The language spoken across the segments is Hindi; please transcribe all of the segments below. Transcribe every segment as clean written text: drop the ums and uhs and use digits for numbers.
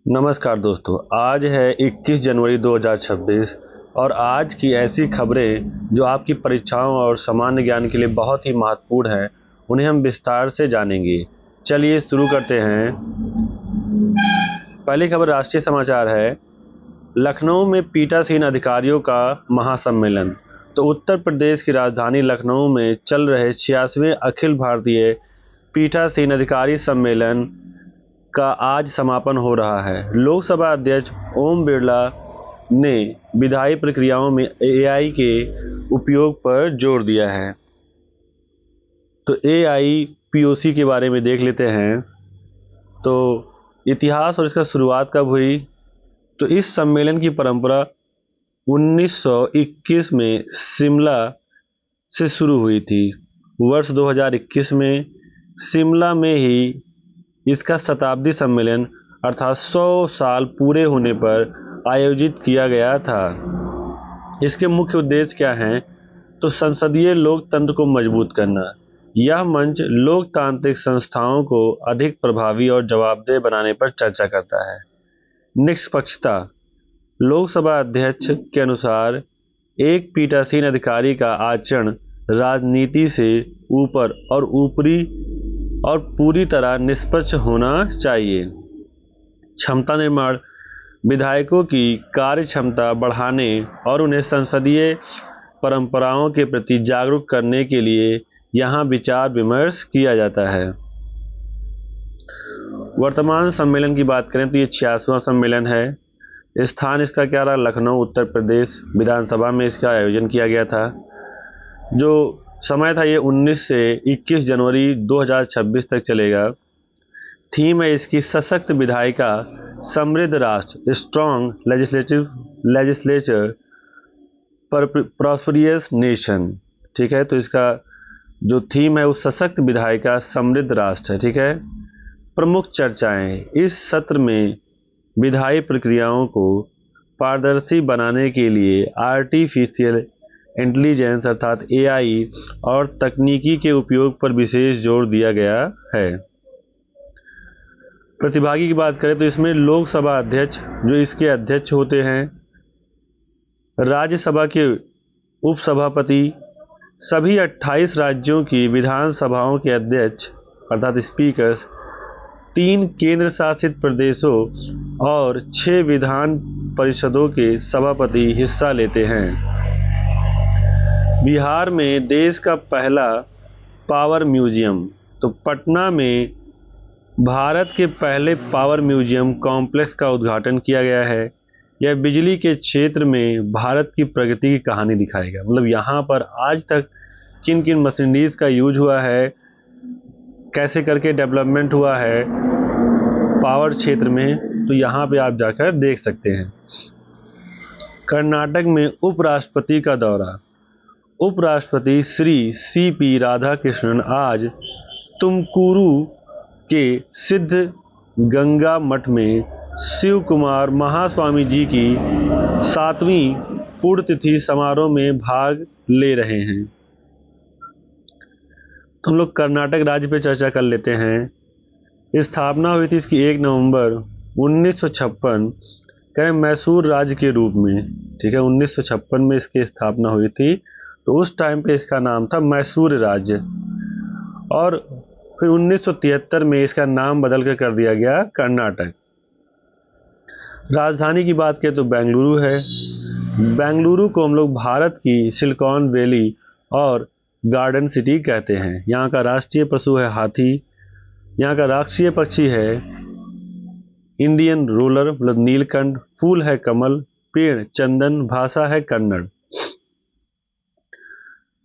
नमस्कार दोस्तों, आज है 21 जनवरी 2026 और आज की ऐसी खबरें जो आपकी परीक्षाओं और सामान्य ज्ञान के लिए बहुत ही महत्वपूर्ण हैं, उन्हें हम विस्तार से जानेंगे। चलिए शुरू करते हैं। पहली खबर राष्ट्रीय समाचार है। लखनऊ में पीठासीन अधिकारियों का महासम्मेलन। तो उत्तर प्रदेश की राजधानी लखनऊ में चल रहे 86वें अखिल भारतीय पीठासीन अधिकारी सम्मेलन का आज समापन हो रहा है। लोकसभा अध्यक्ष ओम बिरला ने विधायी प्रक्रियाओं में एआई के उपयोग पर जोर दिया है। तो एआई पीओसी के बारे में देख लेते हैं। तो इतिहास और इसका शुरुआत कब हुई? तो इस सम्मेलन की परंपरा 1921 में शिमला से शुरू हुई थी। वर्ष 2021 में शिमला में ही इसका शताब्दी सम्मेलन अर्थात 100 साल पूरे होने पर आयोजित किया गया था। इसके मुख्य उद्देश्य क्या हैं? तो संसदीय लोकतंत्र को मजबूत करना। यह मंच लोकतांत्रिक संस्थाओं को अधिक प्रभावी और जवाबदेह बनाने पर चर्चा करता है। निष्पक्षता। लोकसभा अध्यक्ष के अनुसार एक पीठासीन अधिकारी का आचरण राजनीति से ऊपर और ऊपरी और पूरी तरह निष्पक्ष होना चाहिए। क्षमता निर्माण। विधायकों की कार्य क्षमता बढ़ाने और उन्हें संसदीय परंपराओं के प्रति जागरूक करने के लिए यहाँ विचार विमर्श किया जाता है। वर्तमान सम्मेलन की बात करें तो ये 86वां सम्मेलन है। स्थान इसका क्या रहा? लखनऊ, उत्तर प्रदेश। विधानसभा में इसका आयोजन किया गया था। जो समय था ये 19 से 21 जनवरी 2026 तक चलेगा। थीम है इसकी सशक्त विधायिका, समृद्ध राष्ट्र, स्ट्रॉन्ग लेजिस्लेचर, प्रॉस्परियस नेशन। ठीक है, तो इसका जो थीम है वो सशक्त विधायिका, समृद्ध राष्ट्र है। ठीक है। प्रमुख चर्चाएं। इस सत्र में विधायी प्रक्रियाओं को पारदर्शी बनाने के लिए आर्टिफिशियल इंटेलिजेंस अर्थात एआई और तकनीकी के उपयोग पर विशेष जोर दिया गया है। प्रतिभागी की बात करें तो इसमें लोकसभा अध्यक्ष जो इसके अध्यक्ष होते हैं, राज्यसभा के उपसभापति, सभी 28 राज्यों की विधानसभाओं के अध्यक्ष अर्थात स्पीकर्स, 3 केंद्र शासित प्रदेशों और 6 विधान परिषदों के सभापति हिस्सा लेते हैं। बिहार में देश का पहला पावर म्यूजियम। तो पटना में भारत के पहले पावर म्यूजियम कॉम्प्लेक्स का उद्घाटन किया गया है। यह बिजली के क्षेत्र में भारत की प्रगति की कहानी दिखाएगा। मतलब यहाँ पर आज तक किन किन मशीनरीज का यूज हुआ है, कैसे करके डेवलपमेंट हुआ है पावर क्षेत्र में, तो यहाँ पे आप जाकर देख सकते हैं। कर्नाटक में उपराष्ट्रपति का दौरा। उपराष्ट्रपति श्री सीपी राधाकृष्णन आज तुमकुरू के सिद्ध गंगा मठ में शिव कुमार महास्वामी जी की 7वीं पुण्यतिथि समारोह में भाग ले रहे हैं। तो हम लोग कर्नाटक राज्य पे चर्चा कर लेते हैं। स्थापना हुई थी इसकी 1 नवंबर 1956 कहें मैसूर राज्य के रूप में। ठीक है, 1956 में इसकी स्थापना हुई थी। तो उस टाइम पे इसका नाम था मैसूर राज्य और फिर 1973 में इसका नाम बदल कर दिया गया कर्नाटक। राजधानी की बात करें तो बेंगलुरु है। बेंगलुरु को हम लोग भारत की सिलिकॉन वैली और गार्डन सिटी कहते हैं। यहाँ का राष्ट्रीय पशु है हाथी। यहाँ का राष्ट्रीय पक्षी है इंडियन रोलर मतलब नीलकंठ। फूल है कमल, पेड़ चंदन, भाषा है कन्नड़।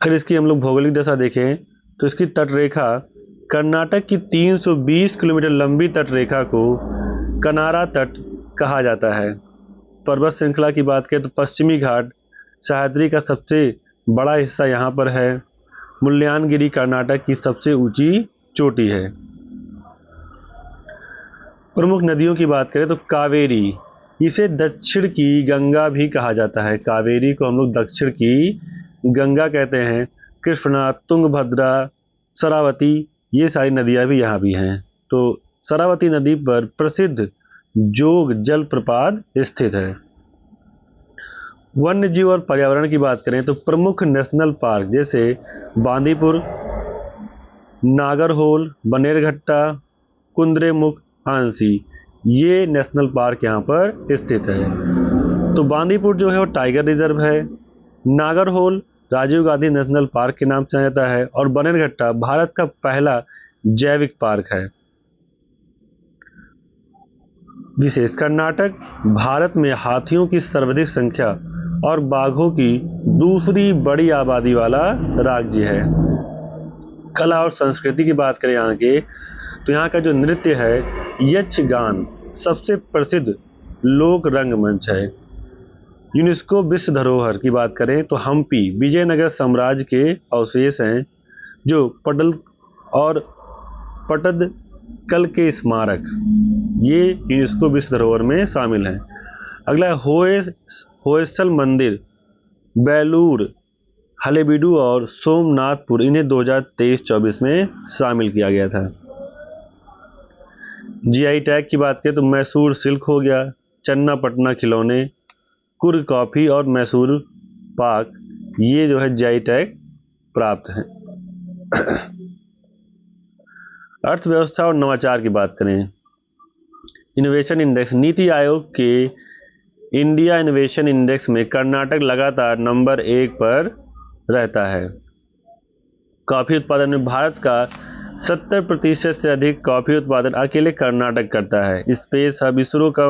अगर इसकी हम लोग भौगोलिक दशा देखें तो इसकी तटरेखा कर्नाटक की 320 किलोमीटर लंबी तटरेखा को कनारा तट कहा जाता है। पर्वत श्रृंखला की बात करें तो पश्चिमी घाट सह्याद्री का सबसे बड़ा हिस्सा यहाँ पर है। मुल्यानगिरी कर्नाटक की सबसे ऊंची चोटी है। प्रमुख नदियों की बात करें तो कावेरी, इसे दक्षिण की गंगा भी कहा जाता है। कावेरी को हम लोग दक्षिण की गंगा कहते हैं। कृष्णा, तुंगभद्रा, शरावती, ये सारी नदियां भी यहाँ भी हैं। तो शरावती नदी पर प्रसिद्ध जोग जलप्रपात स्थित है। वन्य जीव और पर्यावरण की बात करें तो प्रमुख नेशनल पार्क जैसे बांदीपुर, नागरहोल, बनेरघट्टा, कुद्रेमुख, हांसी, ये नेशनल पार्क यहाँ पर स्थित है। तो बांदीपुर जो है वो टाइगर रिजर्व है, नागरहोल राजीव गांधी नेशनल पार्क के नाम से जाना जाता है और बनेरघट्टा भारत का पहला जैविक पार्क है। विशेष कर्नाटक भारत में हाथियों की सर्वाधिक संख्या और बाघों की दूसरी बड़ी आबादी वाला राज्य है। कला और संस्कृति की बात करें यहाँ के तो यहाँ का जो नृत्य है यक्षगान सबसे प्रसिद्ध लोक रंगमंच है। यूनेस्को विश्व धरोहर की बात करें तो हम्पी विजयनगर साम्राज्य के अवशेष हैं जो पट्टदकल के स्मारक, ये यूनेस्को विश्व धरोहर में शामिल हैं। अगला होयसल मंदिर, बेलूर, हलेबीडु और सोमनाथपुर, इन्हें 2023-24 में शामिल किया गया था। जीआई टैग की बात करें तो मैसूर सिल्क हो गया, चन्नापटना खिलौने, कुर्ग कॉफी और मैसूर पाक, ये जो है जीआई टैग प्राप्त हैं। अर्थव्यवस्था और नवाचार की बात करें, इनोवेशन इंडेक्स, नीति आयोग के इंडिया इनोवेशन इंडेक्स में कर्नाटक लगातार नंबर 1 पर रहता है। कॉफी उत्पादन में भारत का 70% से अधिक कॉफी उत्पादन अकेले कर्नाटक करता है। स्पेस हब, इसरो का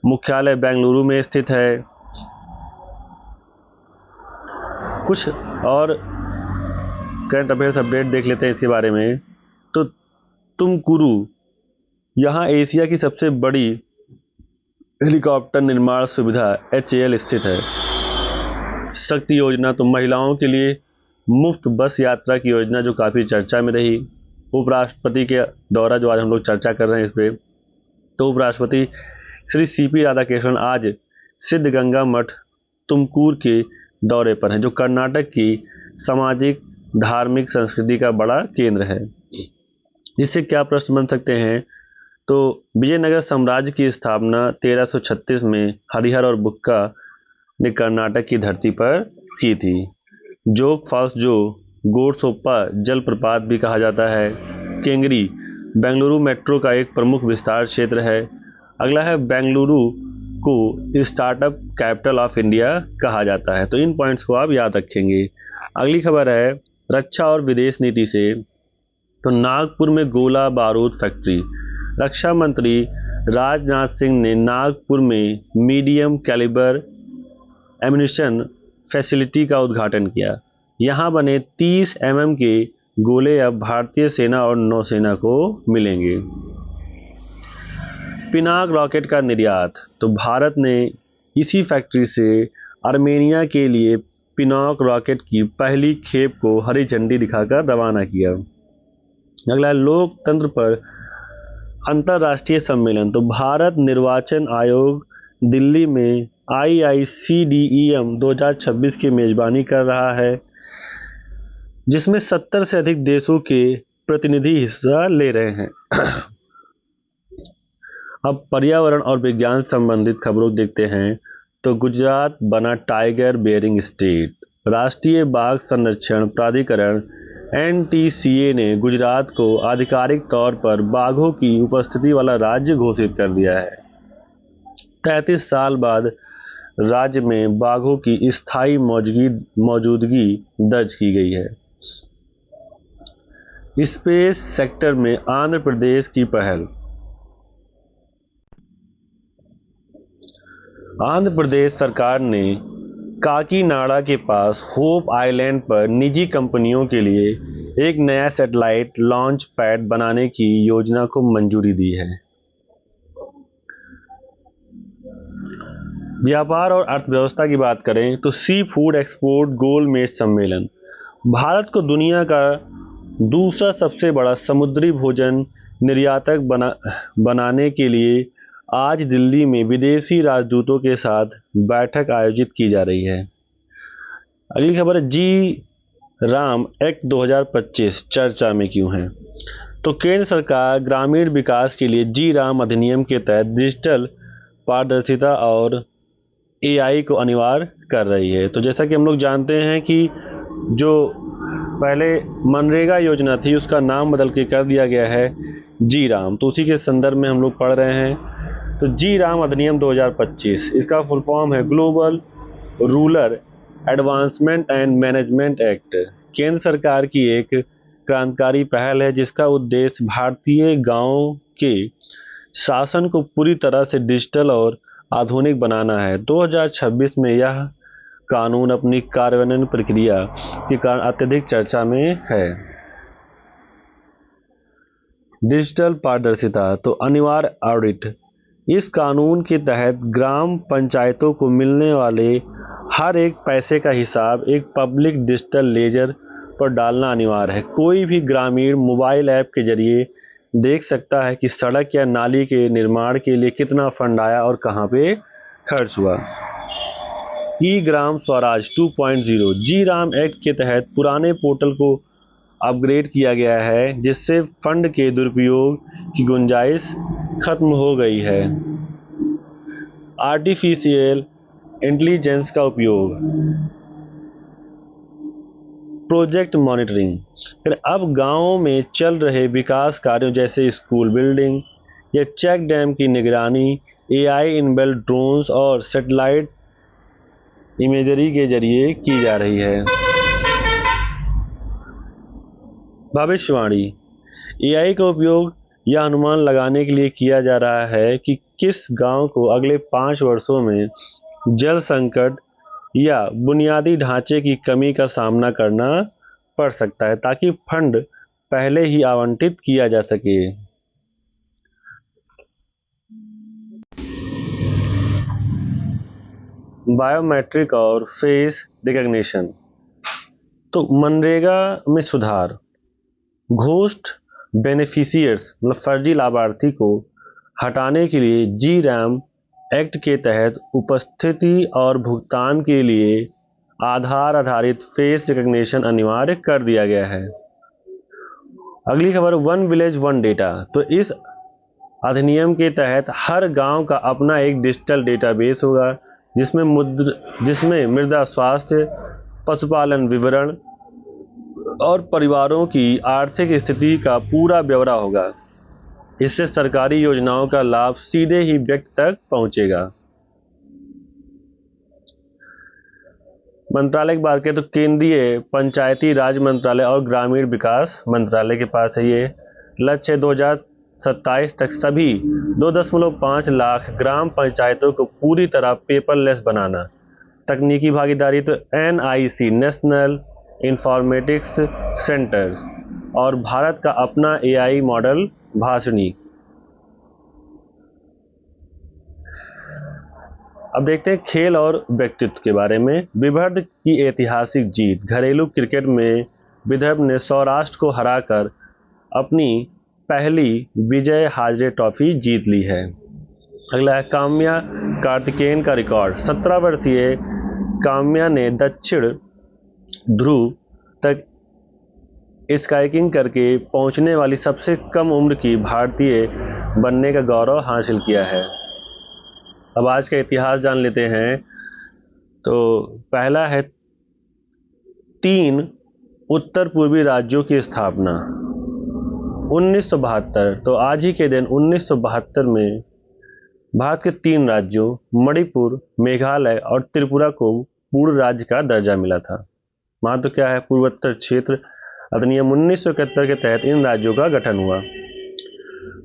मुख्यालय बेंगलुरु में स्थित है। कुछ और करंट अफेयर्स अपडेट देख लेते हैं इसके बारे में। तो तुमकुरू, यहाँ एशिया की सबसे बड़ी हेलीकॉप्टर निर्माण सुविधा HAL स्थित है। शक्ति योजना, तो महिलाओं के लिए मुफ्त बस यात्रा की योजना जो काफ़ी चर्चा में रही। उपराष्ट्रपति के द्वारा जो आज हम लोग चर्चा कर रहे हैं इस पर, तो उपराष्ट्रपति श्री CP राधाकृष्णन आज सिद्धगंगा मठ तुमकुर के दौरे पर हैं, जो कर्नाटक की सामाजिक धार्मिक संस्कृति का बड़ा केंद्र है। इससे क्या प्रश्न बन सकते हैं, तो विजयनगर साम्राज्य की स्थापना 1336 में हरिहर और बुक्का ने कर्नाटक की धरती पर की थी। जोग फॉल्स, जो गोडसोप्पा जलप्रपात भी कहा जाता है। केंगरी बेंगलुरु मेट्रो का एक प्रमुख विस्तार क्षेत्र है। अगला है बेंगलुरु को स्टार्टअप कैपिटल ऑफ इंडिया कहा जाता है। तो इन पॉइंट्स को आप याद रखेंगे। अगली खबर है रक्षा और विदेश नीति से, तो नागपुर में गोला बारूद फैक्ट्री, रक्षा मंत्री राजनाथ सिंह ने नागपुर में मीडियम कैलिबर एम्यूनिशन फैसिलिटी का उद्घाटन किया। यहाँ बने 30 mm के गोले अब भारतीय सेना और नौसेना को मिलेंगे। पिनाक रॉकेट का निर्यात, तो भारत ने इसी फैक्ट्री से आर्मेनिया के लिए पिनाक रॉकेट की पहली खेप को हरी झंडी दिखाकर रवाना किया। अगला लोकतंत्र पर अंतर्राष्ट्रीय सम्मेलन, तो भारत निर्वाचन आयोग दिल्ली में IICDEM 2026 की मेजबानी कर रहा है, जिसमें 70 से अधिक देशों के प्रतिनिधि हिस्सा ले रहे हैं। अब पर्यावरण और विज्ञान संबंधित खबरों देखते हैं। तो गुजरात बना टाइगर बेयरिंग स्टेट। राष्ट्रीय बाघ संरक्षण प्राधिकरण NTCA ने गुजरात को आधिकारिक तौर पर बाघों की उपस्थिति वाला राज्य घोषित कर दिया है। 33 साल बाद राज्य में बाघों की स्थायी मौजूदगी दर्ज की गई है। स्पेस सेक्टर में आंध्र प्रदेश की पहल। आंध्र प्रदेश सरकार ने काकीनाडा के पास होप आइलैंड पर निजी कंपनियों के लिए एक नया सैटेलाइट लॉन्च पैड बनाने की योजना को मंजूरी दी है। व्यापार और अर्थव्यवस्था की बात करें तो सी फूड एक्सपोर्ट गोलमेज सम्मेलन, भारत को दुनिया का दूसरा सबसे बड़ा समुद्री भोजन निर्यातक बनाने के लिए आज दिल्ली में विदेशी राजदूतों के साथ बैठक आयोजित की जा रही है। अगली खबर है जी राम एक्ट 2025 चर्चा में क्यों है। तो केंद्र सरकार ग्रामीण विकास के लिए जी राम अधिनियम के तहत डिजिटल पारदर्शिता और एआई को अनिवार्य कर रही है। तो जैसा कि हम लोग जानते हैं कि जो पहले मनरेगा योजना थी उसका नाम बदल के कर दिया गया है जी राम, तो उसी के संदर्भ में हम लोग पढ़ रहे हैं। तो जी राम अधिनियम 2025, इसका फुल फॉर्म है global rural advancement and management act. केंद्र सरकार की एक क्रांतिकारी पहल है जिसका उद्देश्य भारतीय गांवों के शासन को पूरी तरह से डिजिटल और आधुनिक बनाना है। 2026 में यह कानून अपनी कार्यान्वयन प्रक्रिया के कारण अत्यधिक चर्चा में है। डिजिटल पारदर्शिता, तो अनिवार्य ऑडिट। इस कानून के तहत ग्राम पंचायतों को मिलने वाले हर एक पैसे का हिसाब एक पब्लिक डिजिटल लेजर पर डालना अनिवार्य है। कोई भी ग्रामीण मोबाइल ऐप के जरिए देख सकता है कि सड़क या नाली के निर्माण के लिए कितना फंड आया और कहां पे खर्च हुआ। ई ग्राम स्वराज 2.0, जी राम एक्ट के तहत पुराने पोर्टल को अपग्रेड किया गया है जिससे फंड के दुरुपयोग की गुंजाइश खत्म हो गई है। आर्टिफिशियल इंटेलिजेंस का उपयोग, प्रोजेक्ट मॉनिटरिंग। फिर अब गांवों में चल रहे विकास कार्यों जैसे स्कूल बिल्डिंग या चेक डैम की निगरानी एआई इनबिल्ट ड्रोन्स और सैटेलाइट इमेजरी के जरिए की जा रही है। भविष्यवाणी, एआई का उपयोग यह अनुमान लगाने के लिए किया जा रहा है कि किस गांव को अगले 5 वर्षों में जल संकट या बुनियादी ढांचे की कमी का सामना करना पड़ सकता है ताकि फंड पहले ही आवंटित किया जा सके। बायोमेट्रिक और फेस रिकॉग्निशन, तो मनरेगा में सुधार। घोस्ट बेनिफिशियर्स मतलब फर्जी लाभार्थी को हटाने के लिए जी राम एक्ट के तहत उपस्थिति और भुगतान के लिए आधार आधारित फेस रिकॉग्निशन अनिवार्य कर दिया गया है। अगली खबर, वन विलेज वन डेटा। तो इस अधिनियम के तहत हर गांव का अपना एक डिजिटल डेटाबेस होगा जिसमें मृदा स्वास्थ्य, पशुपालन विवरण और परिवारों की आर्थिक स्थिति का पूरा ब्यौरा होगा। इससे सरकारी योजनाओं का लाभ सीधे ही व्यक्ति तक पहुंचेगा। मंत्रालय की बात करें तो केंद्रीय पंचायती राज मंत्रालय और ग्रामीण विकास मंत्रालय के पास है ये लक्ष्य 2027 तक सभी 2.5 लाख ग्राम पंचायतों को पूरी तरह पेपरलेस बनाना। तकनीकी भागीदारी, तो NIC नेशनल इंफॉर्मेटिक्स सेंटर्स और भारत का अपना AI मॉडल भाषणी। अब देखते हैं खेल और व्यक्तित्व के बारे में। विदर्भ की ऐतिहासिक जीत। घरेलू क्रिकेट में विदर्भ ने सौराष्ट्र को हराकर अपनी पहली विजय हाजिरे ट्रॉफी जीत ली है। अगला है काम्या कार्तिकेयन का रिकॉर्ड। 17 वर्षीय काम्या ने दक्षिण ध्रुव तक स्काइकिंग करके पहुंचने वाली सबसे कम उम्र की भारतीय बनने का गौरव हासिल किया है। अब आज का इतिहास जान लेते हैं। तो पहला है 3 उत्तर पूर्वी राज्यों की स्थापना 1972। तो आज ही के दिन 1972 में भारत के 3 राज्यों मणिपुर, मेघालय और त्रिपुरा को पूर्ण राज्य का दर्जा मिला था। महत्व क्या है? पूर्वोत्तर क्षेत्र अधिनियम 1971 के तहत इन राज्यों का गठन हुआ।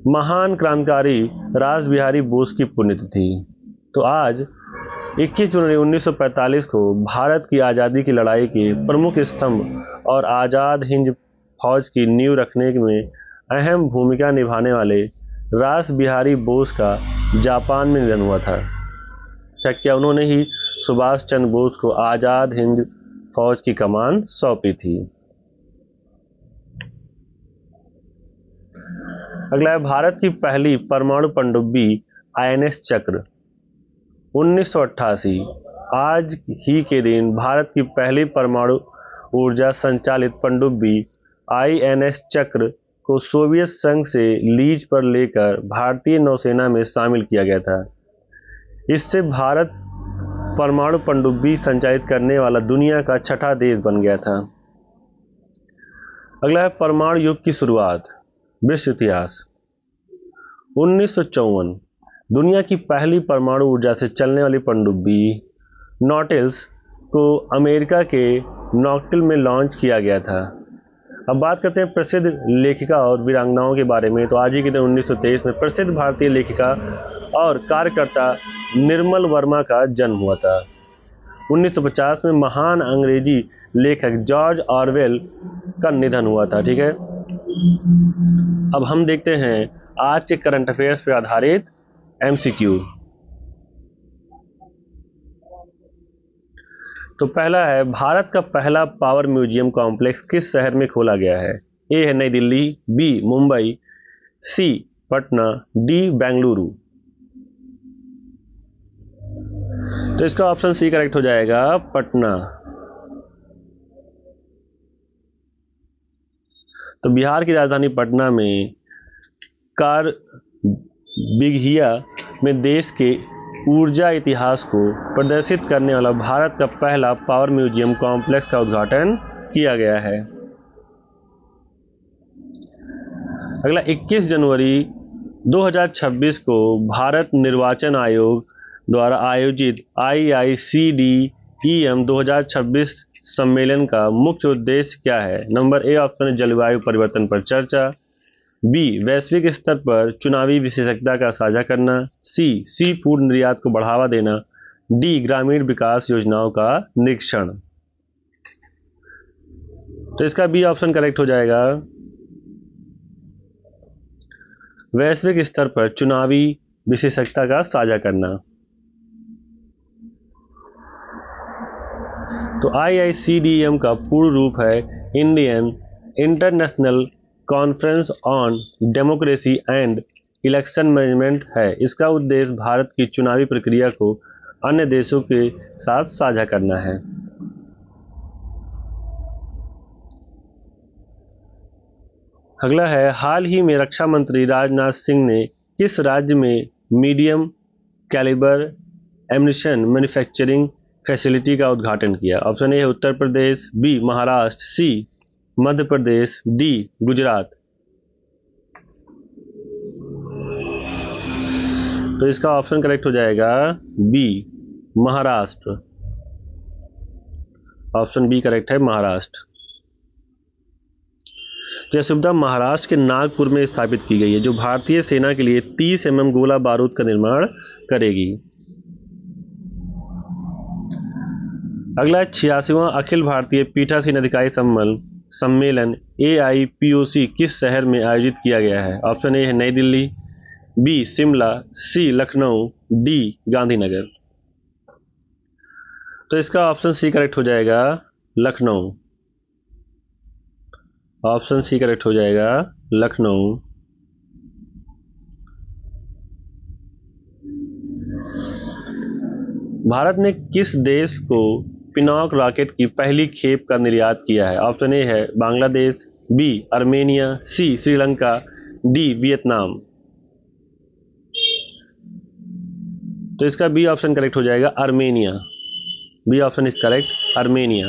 महान क्रांतिकारी रास बिहारी बोस की पुण्यतिथि। तो आज 21 जनवरी 1945 को भारत की आज़ादी की लड़ाई के प्रमुख स्तंभ और आज़ाद हिंद फौज की नींव रखने में अहम भूमिका निभाने वाले रास बिहारी बोस का जापान में निधन हुआ था। क्या उन्होंने ही सुभाष चंद्र बोस को आज़ाद हिंद फौज की कमान सौंपी थी। अगला है भारत की पहली परमाणु पनडुब्बी INS चक्र 1988। आज ही के दिन भारत की पहली परमाणु ऊर्जा संचालित पनडुब्बी INS चक्र को सोवियत संघ से लीज पर लेकर भारतीय नौसेना में शामिल किया गया था। इससे भारत परमाणु पनडुब्बी संचालित करने वाला दुनिया का छठा देश बन गया था। अगला है परमाणु युग की शुरुआत। विश्व इतिहास। 1954 दुनिया की पहली परमाणु ऊर्जा से चलने वाली पनडुब्बी नॉटिलस को अमेरिका के नॉक्टिल में लॉन्च किया गया था। अब बात करते हैं प्रसिद्ध लेखिका और वीरांगनाओं के बारे में। तो आज ही के दिन 1923 में प्रसिद्ध भारतीय लेखिका और कार्यकर्ता निर्मल वर्मा का जन्म हुआ था। 1950 में महान अंग्रेजी लेखक जॉर्ज ऑरवेल का निधन हुआ था। ठीक है, अब हम देखते हैं आज के करंट अफेयर्स पर आधारित एमसीक्यू। तो पहला है, भारत का पहला पावर म्यूजियम कॉम्प्लेक्स किस शहर में खोला गया है? ए है नई दिल्ली, बी मुंबई, सी पटना, डी बेंगलुरु। तो इसका ऑप्शन सी करेक्ट हो जाएगा, पटना। तो बिहार की राजधानी पटना में कारबिघिया में देश के ऊर्जा इतिहास को प्रदर्शित करने वाला भारत का पहला पावर म्यूजियम कॉम्प्लेक्स का उद्घाटन किया गया है। अगला 21 जनवरी 2026 को भारत निर्वाचन आयोग द्वारा आयोजित IICDEM 2026 सम्मेलन का मुख्य उद्देश्य क्या है? नंबर ए ऑप्शन है जलवायु परिवर्तन पर चर्चा, बी वैश्विक स्तर पर चुनावी विशेषज्ञता का साझा करना, सी फूड निर्यात को बढ़ावा देना, डी ग्रामीण विकास योजनाओं का निरीक्षण। तो इसका बी ऑप्शन करेक्ट हो जाएगा, वैश्विक स्तर पर चुनावी विशेषज्ञता का साझा करना। तो IICDEM का पूर्ण रूप है Indian international conference on democracy and election management है। इसका उद्देश्य भारत की चुनावी प्रक्रिया को अन्य देशों के साथ साझा करना है। अगला है, हाल ही में रक्षा मंत्री राजनाथ सिंह ने किस राज्य में medium calibre ammunition manufacturing facility का उद्घाटन किया? ऑप्शन ए है Uttar Pradesh, B Maharashtra, C Madhya Pradesh, D Gujarat. तो इसका ऑप्शन करेक्ट हो जाएगा B Maharashtra. Option B correct है, महाराष्ट्र। तो यह सुविधा महाराष्ट्र के नागपुर में स्थापित की गई है, जो भारतीय सेना के लिए 30 mm गोला बारूद का निर्माण करेगी। अगला 86वां अखिल भारतीय पीठासीन अधिकारी सम्मेलन AIPOC किस शहर में आयोजित किया गया है? ऑप्शन ए है नई दिल्ली, बी शिमला, सी लखनऊ, डी गांधीनगर। तो इसका ऑप्शन सी करेक्ट हो जाएगा, लखनऊ। ऑप्शन सी करेक्ट हो जाएगा, लखनऊ। भारत ने किस देश को पिनॉक रॉकेट की पहली खेप का निर्यात किया है? ऑप्शन ए है Bangladesh, B Armenia, C Sri, डी वियतनाम। तो इसका बी ऑप्शन करेक्ट हो जाएगा, Armenia. B option is correct, Armenia.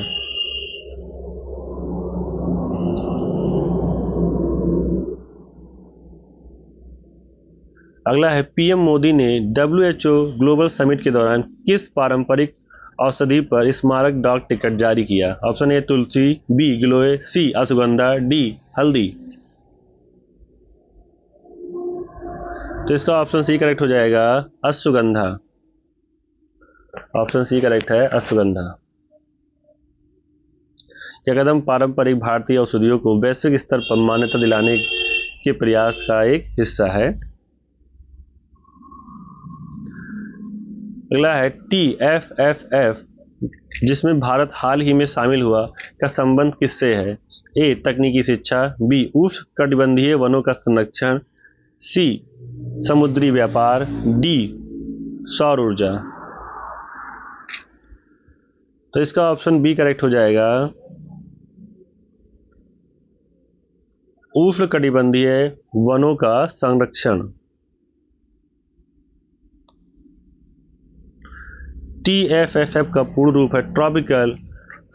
अगला है, पीएम मोदी ने WHO ग्लोबल समिट के दौरान किस पारंपरिक औषधि पर स्मारक डाक टिकट जारी किया? ऑप्शन ए तुलसी, बी गिलोय, सी अश्वगंधा, डी हल्दी। तो इसका ऑप्शन सी करेक्ट हो जाएगा, अश्वगंधा। ऑप्शन सी करेक्ट है, अश्वगंधा। यह कदम पारंपरिक भारतीय औषधियों को वैश्विक स्तर पर मान्यता दिलाने के प्रयास का एक हिस्सा है। अगला है, TFFF जिसमें भारत हाल ही में शामिल हुआ का संबंध किससे है? ए तकनीकी शिक्षा, बी उष्णकटिबंधीय वनों का संरक्षण, सी समुद्री व्यापार, डी सौर ऊर्जा। तो इसका ऑप्शन बी करेक्ट हो जाएगा, उष्णकटिबंधीय वनों का संरक्षण। TFFF का पूर्ण रूप है ट्रॉपिकल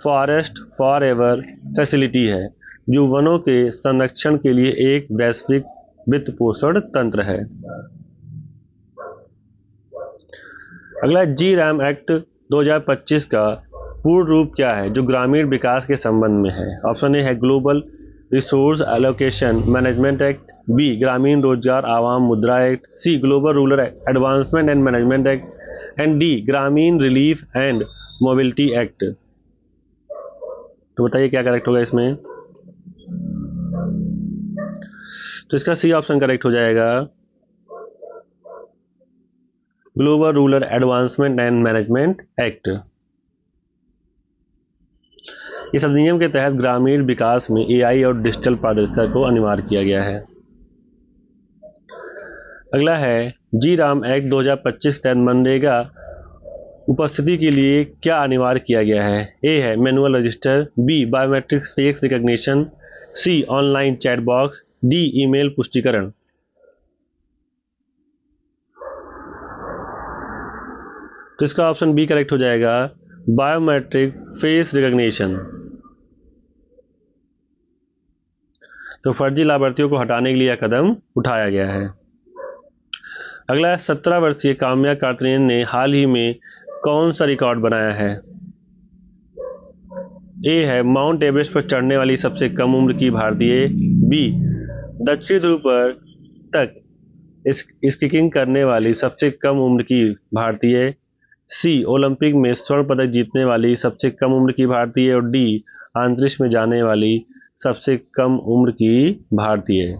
फॉरेस्ट फॉरएवर फैसिलिटी है, जो वनों के संरक्षण के लिए एक वैश्विक वित्त पोषण तंत्र है। अगला जी रैम एक्ट 2025 का पूर्ण रूप क्या है, जो ग्रामीण विकास के संबंध में है। ऑप्शन ए है global resource allocation management act, B ग्रामीण रोजगार आवाम मुद्रा act, C global rural advancement and management act and D ग्रामीण रिलीफ एंड मोबिलिटी एक्ट। तो बताइए क्या करेक्ट होगा इसमें। तो इसका सी ऑप्शन करेक्ट हो जाएगा, global rural advancement and management act. इस अधिनियम के तहत ग्रामीण विकास में एआई और डिजिटल पारदर्शिता को अनिवार्य किया गया है। अगला है जी राम एक्ट 2025 के तहत मनरेगा उपस्थिति के लिए क्या अनिवार्य किया गया है। ए है manual register, B biometric face recognition, C online chat box, D email पुष्टिकरण। तो इसका ऑप्शन बी करेक्ट हो जाएगा, बायोमेट्रिक फेस रिकॉग्निशन। तो फर्जी लाभार्थियों को हटाने के लिए यह कदम उठाया गया है। अगला है 17 वर्षीय काम्या कार्तिकेयन ने हाल ही में कौन सा रिकॉर्ड बनाया है। ए है माउंट एवरेस्ट पर चढ़ने वाली सबसे कम उम्र की भारतीय, बी दक्षिण ध्रुव पर तक स्कीइंग करने वाली सबसे कम उम्र की भारतीय, सी ओलंपिक में स्वर्ण पदक जीतने वाली सबसे कम उम्र की भारतीय और डी अंतरिक्ष में जाने वाली सबसे कम उम्र की भारतीय।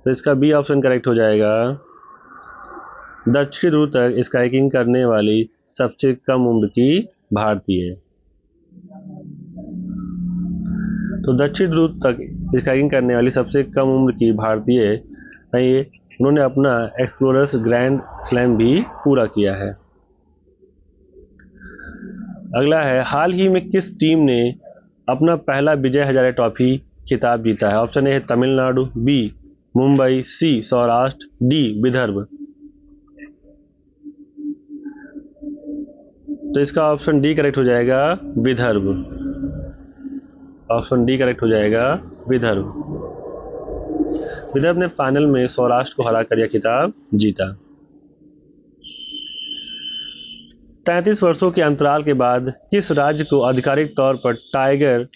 तो इसका बी ऑप्शन करेक्ट हो जाएगा, दक्षिण ध्रुव तक स्काइकिंग करने वाली सबसे कम उम्र की भारतीय। तो दक्षिण ध्रुव तक स्काइकिंग करने वाली सबसे कम उम्र की भारतीय, उन्होंने अपना एक्सप्लोरर्स ग्रैंड स्लैम भी पूरा किया है। अगला है हाल ही में किस टीम ने अपना पहला विजय हजारे ट्रॉफी खिताब जीता है। ऑप्शन ए है तमिलनाडु, बी मुंबई, सी सौराष्ट्र, डी विदर्भ। तो इसका ऑप्शन डी करेक्ट हो जाएगा, विदर्भ। ऑप्शन डी करेक्ट हो जाएगा, विदर्भ। विदर्भ ने फाइनल में सौराष्ट्र को हराकर यह खिताब जीता। 33 वर्षों के अंतराल के बाद किस राज्य को आधिकारिक तौर पर टाइगर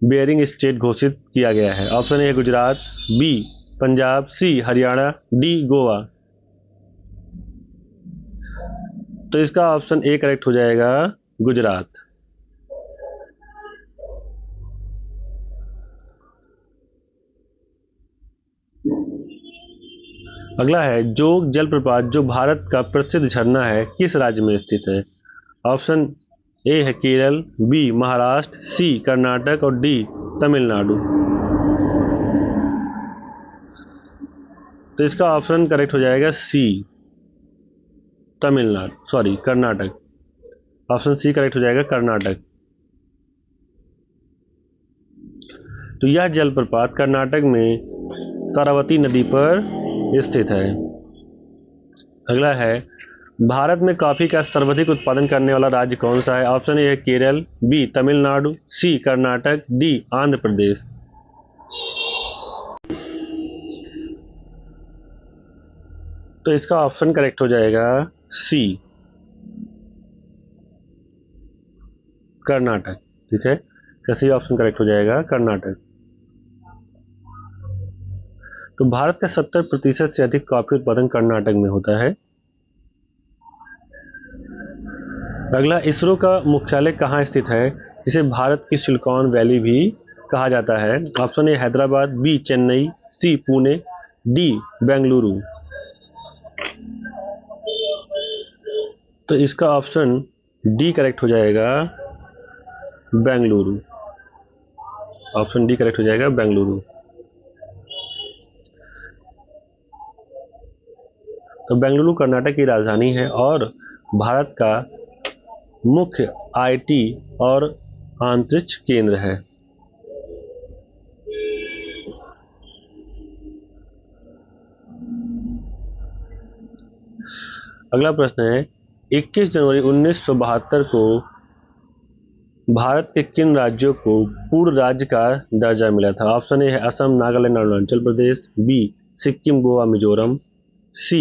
बेयरिंग स्टेट घोषित किया गया है। Option A Gujarat, B Punjab, C Haryana, D Goa. तो इसका ऑप्शन ए करेक्ट हो जाएगा, गुजरात। अगला है जोग जलप्रपात जो भारत का प्रसिद्ध झरना है किस राज्य में स्थित है। ऑप्शन ए है केरल, बी महाराष्ट्र, सी कर्नाटक और डी तमिलनाडु। तो इसका ऑप्शन करेक्ट हो जाएगा सी कर्नाटक। ऑप्शन सी करेक्ट हो जाएगा, कर्नाटक। तो यह जलप्रपात कर्नाटक में शरावती नदी पर स्थित है। अगला है भारत में कॉफी का सर्वाधिक उत्पादन करने वाला राज्य कौन सा है। ऑप्शन ए है केरल, बी तमिलनाडु, सी कर्नाटक, डी आंध्र प्रदेश। तो इसका ऑप्शन करेक्ट हो जाएगा सी कर्नाटक। ठीक है, तो सी ऑप्शन करेक्ट हो जाएगा, कर्नाटक। तो भारत का 70% से अधिक कॉफी उत्पादन कर्नाटक में होता है। अगला इसरो का मुख्यालय कहाँ स्थित है जिसे भारत की सिलिकॉन वैली भी कहा जाता है। Option A Hyderabad, B Chennai, C Pune, D Bengaluru. तो इसका ऑप्शन डी करेक्ट हो जाएगा, बेंगलुरु। ऑप्शन डी करेक्ट हो जाएगा, बेंगलुरु। तो बेंगलुरु कर्नाटक की राजधानी है और भारत का मुख्य आईटी और अंतरिक्ष केंद्र है। अगला प्रश्न है 21 जनवरी 1972 को भारत के किन राज्यों को पूर्ण राज्य का दर्जा मिला था? ऑप्शन ए है असम, नागालैंड, अरुणाचल प्रदेश, बी सिक्किम, गोवा, मिजोरम, सी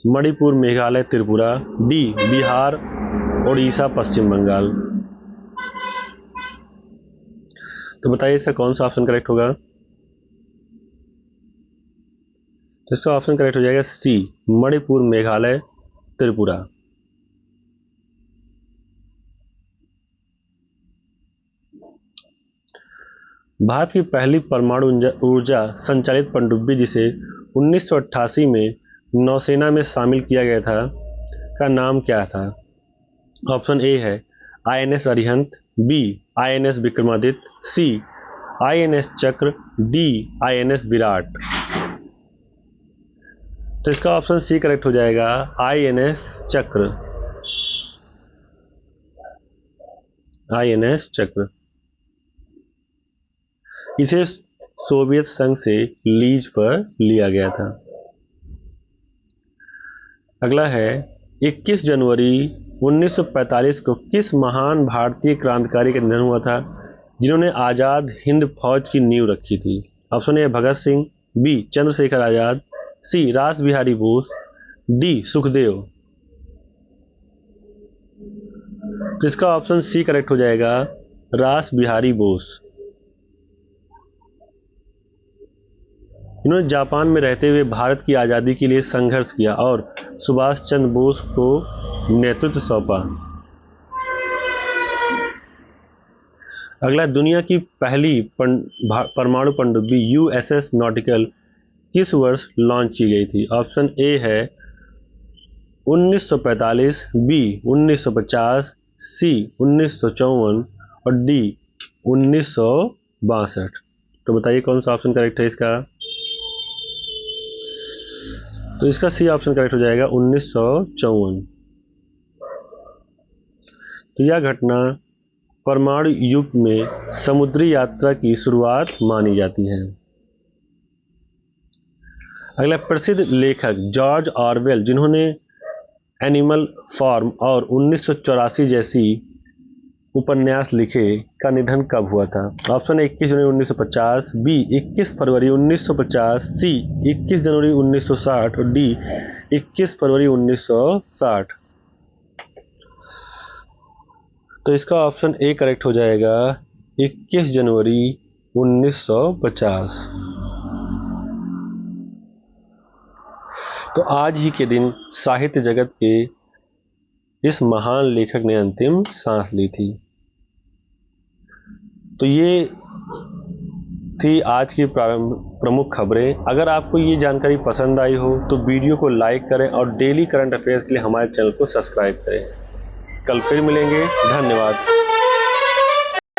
मणिपुर, मेघालय, त्रिपुरा, डी बिहार, उड़ीसा, पश्चिम बंगाल। तो बताइए इसका कौन सा ऑप्शन करेक्ट होगा? तो इसका ऑप्शन करेक्ट हो जाएगा सी मणिपुर, मेघालय, त्रिपुरा। भारत की पहली परमाणु ऊर्जा संचालित पनडुब्बी जिसे 1988 में नौसेना में शामिल किया गया था का नाम क्या था? ऑप्शन ए है INS Arihant, B INS Vikramaditya, C INS Chakra, D INS Viraat. तो इसका ऑप्शन सी करेक्ट हो जाएगा INS चक्र। INS चक्र इसे सोवियत संघ से लीज पर लिया गया था। अगला है 21 जनवरी 1945 को किस महान भारतीय क्रांतिकारी का निधन हुआ था जिन्होंने आजाद हिंद फौज की नींव रखी थी? Option A Bhagat Singh, B Chandrashekhar Azad, C Ras Bihari Bose, D Sukhdev. तो इसका ऑप्शन सी करेक्ट हो जाएगा रास बिहारी बोस। इन्होंने जापान में रहते हुए भारत की आज़ादी के लिए संघर्ष किया और सुभाष चंद्र बोस को नेतृत्व सौंपा। अगला दुनिया की पहली परमाणु पनडुब्बी USS नॉटिकल किस वर्ष लॉन्च की गई थी? ऑप्शन ए है 1945, बी 1950, सी 1954 और डी 1962। तो बताइए कौन सा ऑप्शन करेक्ट है इसका? तो इसका सी ऑप्शन करेक्ट हो जाएगा 1954। तो यह घटना परमाणु युग में समुद्री यात्रा की शुरुआत मानी जाती है। अगला प्रसिद्ध लेखक जॉर्ज ऑरवेल जिन्होंने एनिमल फार्म और 1984 जैसी उपन्यास लिखे का निधन कब हुआ था? ऑप्शन ए 21 जनवरी 1950, बी 21 फरवरी 1950, सी 21 जनवरी 1960 और डी 21 फरवरी 1960। तो इसका ऑप्शन ए करेक्ट हो जाएगा 21 जनवरी 1950। तो आज ही के दिन साहित्य जगत के इस महान लेखक ने अंतिम सांस ली थी। तो ये थी आज की प्रमुख खबरें। अगर आपको ये जानकारी पसंद आई हो तो वीडियो को लाइक करें और डेली करंट अफेयर्स के लिए हमारे चैनल को सब्सक्राइब करें। कल फिर मिलेंगे। धन्यवाद।